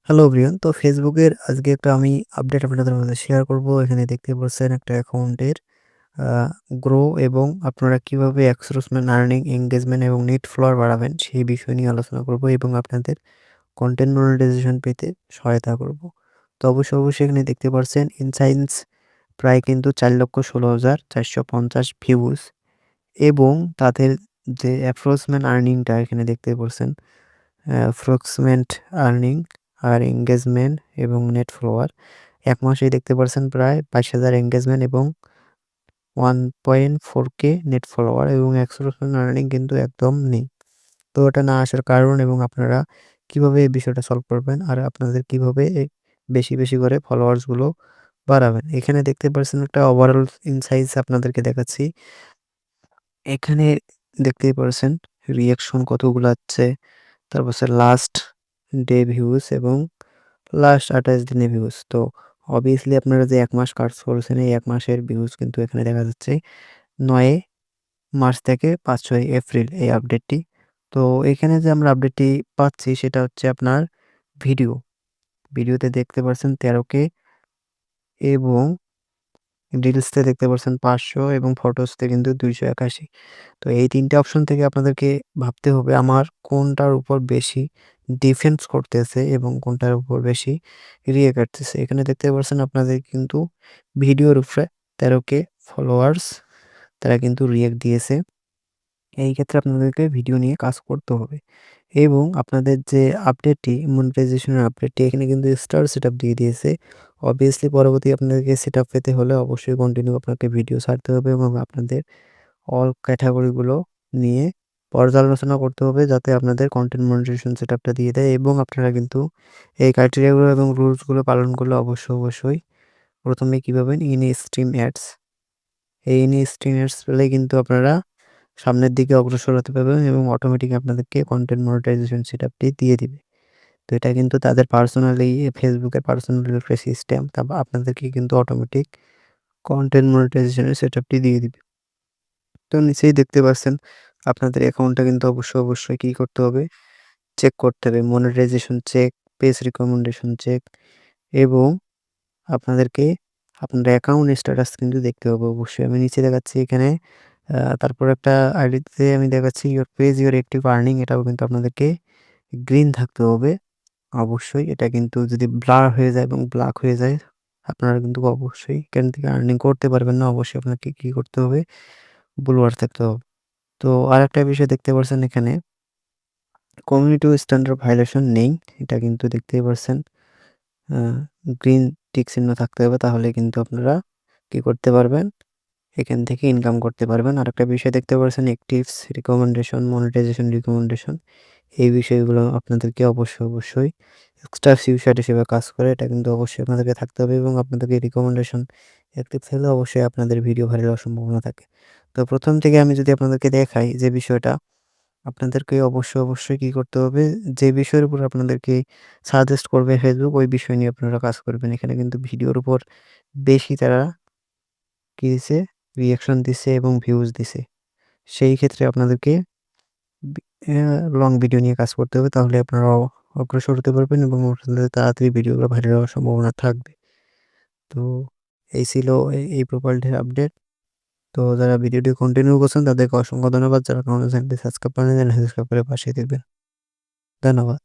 Hello everyone. তো ফেসবুকের আজকে একটা আমি আপডেট আপনাদের মাঝে শেয়ার করব। এখানে দেখতে পাচ্ছেন একটা অ্যাকাউন্টের আ গ্রো এবং আপনারা কিভাবে এক্সেসমেন্ট, আর্নিং, এনগেজমেন্ট এবং নেট ফলোয়ার বাড়াবেন সেই বিষয় নিয়ে আলোচনা করব এবং আপনাদের কনটেন্ট মনিটাইজেশন পেতে সহায়তা করব। তো অবশ্যই এখানে দেখতে পাচ্ছেন ইনসাইটস প্রায় কিন্তু 4,16,450 ভিউজ এবং তাদের যে অ্যাপ্রক্সিমেট আর্নিংটা এখানে দেখতে পাচ্ছেন অ্যাপ্রক্সিমেট আর্নিং আর এনগেজমেন্ট এবং নেট ফলোয়ার ১ মাসেই দেখতে পারছেন প্রায় ২২,০০০ এনগেজমেন্ট এবং 1.4K নেট ফলোয়ার এবং ১০০% আর্নিং কিন্তু একদম নেই। তো এটা না আসার কারণ এবং আপনারা কিভাবে এই বিষয়টা সলভ করবেন আর আপনাদের কিভাবে বেশি করে ফলোয়ার্স গুলো বাড়াবেন। এখানে দেখতে পাচ্ছেন একটা ওভারঅল ইনসাইটস আপনাদেরকে দেখাচ্ছি। এখানে দেখতেই পারছেন রিঅ্যাকশন কতগুলো আসছে। তারপর হচ্ছে লাস্ট ডে ভিউজ এবং লাস্ট ২৮ দিনের ভিউজ। তো অবভিয়াসলি আপনারা যে ১ মাস কাজ করেছেন এই ১ মাসের ভিউজ কিন্তু এখানে দেখা যাচ্ছে ৯ মার্চ থেকে ৫-৬ এপ্রিল এই আপডেটটি। তো এখানে যে আমরা আপডেটটি পাচ্ছি সেটা হচ্ছে আপনার ভিডিও। ভিডিওতে দেখতে পাচ্ছেন ১৩K এবং রিলসতে দেখতে পাচ্ছেন ৫০০ এবং ফটোসতে কিন্তু ২৮১। তো এই ৩ টে অপশন থেকে আপনাদেরকে ভাবতে হবে আমার কোনটার উপর বেশি ডিফেন্স করতেছে এবং কোনটার উপর বেশি রিঅ্যাক্ট করতেছে। এখানে দেখতে পাচ্ছেন আপনাদের কিন্তু ভিডিওর উপরে ১৩K ফলোয়ার্স তারা কিন্তু রিঅ্যাক্ট দিয়েছে। এই ক্ষেত্রে আপনাদেরকে ভিডিও নিয়ে কাজ করতে হবে এবং আপনাদের যে আপডেটটি মনিটাইজেশনের আপডেটটি এখানে কিন্তু স্টার সেটআপ দিয়ে দিয়েছে। অবভিয়াসলি পরবর্তী আপনাদেরকে সেটআপ পেতে হলে অবশ্যই কন্টিনিউ আপনাকে ভিডিও ছাড়তে হবে এবং আপনাদের অল ক্যাটাগরিগুলো নিয়ে পর্যালোচনা করতে হবে যাতে আপনাদের কন্টেন্ট মনিটাইজেশন সেটআপটা দিয়ে দেয় এবং আপনারা কিন্তু এই ক্রাইটেরিয়াগুলো এবং রুলসগুলো পালন করলে অবশ্যই ১ম এ কি পাবেন ইন স্ট্রিম অ্যাডস। এই ইন স্ট্রিম অ্যাডস পেলে কিন্তু আপনারা সামনের দিকে অগ্রসর হতে পারবেন এবং অটোমেটিক আপনাদেরকে কন্টেন্ট মনিটাইজেশন সেটআপটি দিয়ে দিবে। তো এটা কিন্তু তাদের পার্সোনালি ফেসবুকের পার্সোনাল একটা সিস্টেম। তারপর আপনাদেরকে কিন্তু অটোমেটিক কন্টেন্ট মনিটাইজেশনের সেটআপটি দিয়ে দিবে। তো নিচেই দেখতে পাচ্ছেন আপনাদের অ্যাকাউন্টটা কিন্তু অবশ্যই কি করতে হবে? চেক করতে হবে। Monetization check, page recommendation check এবং আপনাদেরকে আপনার অ্যাকাউন্ট স্ট্যাটাস কিন্তু দেখতে হবে অবশ্যই। আমি নিচে দেখাচ্ছি এখানে তারপর একটা আইডিতে আমি দেখাচ্ছি your page your active earning এটাও কিন্তু আপনাদেরকে গ্রিন থাকতে হবে। অবশ্যই এটা কিন্তু যদি ব্লার হয়ে যায় এবং ব্ল্যাক হয়ে যায় আপনারা কিন্তু অবশ্যই এখান থেকে আর্নিং করতে পারবেন না। অবশ্যই আপনাকে কি করতে হবে? ব্লু বার থাকতে হবে। তো আরেকটা বিষয় দেখতে পাচ্ছেন এখানে কমিউনিটি স্ট্যান্ডার্ড ভায়োলেশন নেই। এটা কিন্তু দেখতেই পারছেন। আ গ্রিন টিক চিহ্ন থাকতে হবে তাহলে কিন্তু আপনারা কি করতে পারবেন? এখান থেকে ইনকাম করতে পারবেন। আরেকটা বিষয় দেখতে পাচ্ছেন অ্যাক্টিভস, রিকমেন্ডেশন, মনিটাইজেশন রিকমেন্ডেশন এই বিষয়গুলো আপনাদেরকে অবশ্যই এক্সট্রা ফিউচার হিসেবে কাজ করে। এটা কিন্তু অবশ্যই আপনাদেরকে থাকতে হবে এবং আপনাদেরকে রিকমেন্ডেশন অ্যাক্টিভ থাকলে অবশ্যই আপনাদের ভিডিও ভাইরাল হওয়ার সম্ভাবনা থাকে। তো ১ম থেকে আমি যদি আপনাদেরকে দেখাই যে বিষয়টা আপনাদেরকে অবশ্যই কি করতে হবে? যে বিষয়ের উপর আপনাদেরকে সাজেস্ট করবে Facebook ওই বিষয় নিয়ে আপনারা কাজ করবেন। এখানে কিন্তু ভিডিওর উপর বেশি তারা কি দিছে? রিঅ্যাকশন দিছে এবং ভিউজ দিছে। সেই ক্ষেত্রে আপনাদেরকে বি অ্যা লং ভিডিও নিয়ে কাজ করতে হবে। তাহলে আপনারা অগ্রসর হতে পারবেন এবং আপনাদের তাড়াতাড়ি ভিডিওগুলো ভাইরাল হওয়ার সম্ভাবনা থাকবে। তো এই ছিল এই প্রোফাইলটির আপডেট। তো যারা ভিডিওটি কন্টিনিউ করছেন তাদেরকে অসংখ্য ধন্যবাদ। যারা এখনো চ্যানেলটি সাবস্ক্রাইব করেন নাই, চ্যানেলটি সাবস্ক্রাইব করে পাশে থাকবেন। ধন্যবাদ।